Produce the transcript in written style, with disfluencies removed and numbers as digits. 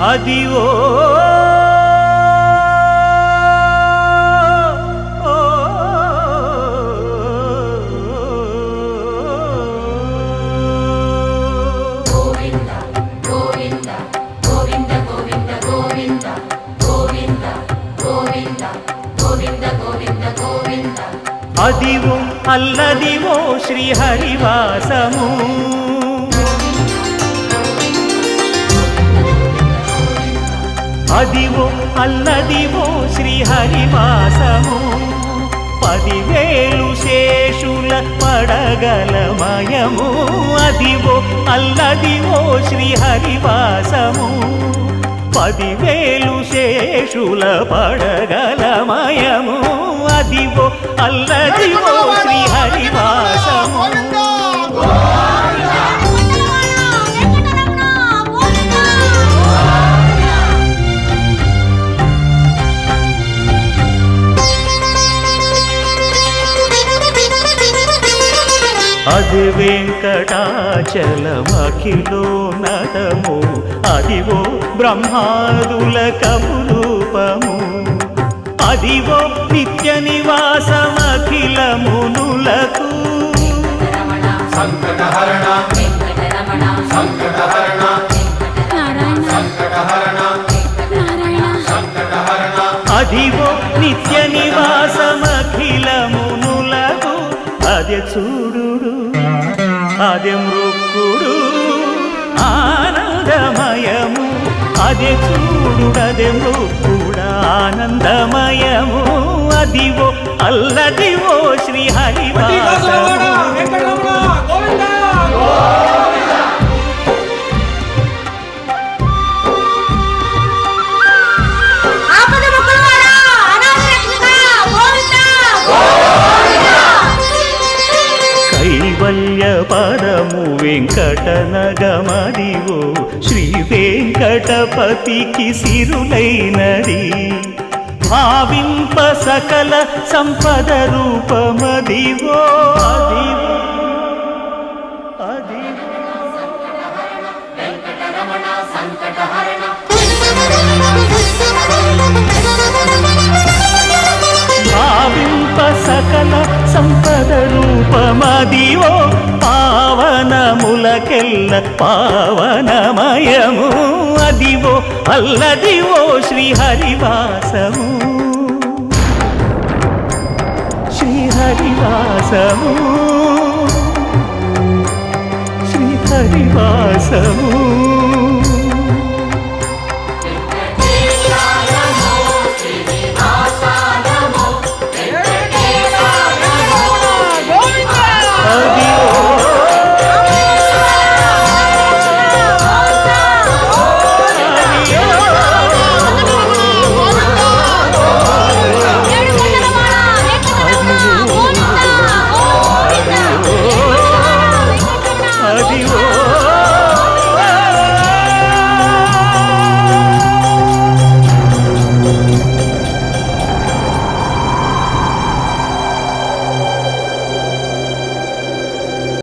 అదివో అదివో అల్లదివో శ్రీహరివాసము అదివో అల్లదివో శ్రీహరివాసము 10,000 శేషుల పడగలమయము అదివో అల్లదివో శ్రీహరివాసము 10,000 శేషుల పడగలమయము అదివో అల్లదివో శ్రీహరివాసము అది వెంకటాచలమఖిలోన్నతము అదివో బ్రహ్మాదుల కపురూపము అదివో నిత్య నివాసమఖిలమునులకు సంకటహరణ సంకటహరణ సంకటహరణ సంకటహరణ అదివో నిత్య నివాసమఖిలమునులకు అదే చూడు అదే మృక్కుడు ఆనందమయము అదే చూడు అదే మృక్కుడు ఆనందమయము అదివో అల్లదివో శ్రీహరివాసము కైవల్య పదము వెంకటనగమదివో శ్రీ వెంకటపతికి సిరులైనది భావింప సకల సంపద రూపమదివో అదివో భావింప సకల సంపద రూపమదివో పావనములకెల్ల పావనమయము అదివో అల్లదివో శ్రీహరివాసము శ్రీహరివాసము శ్రీహరివాసము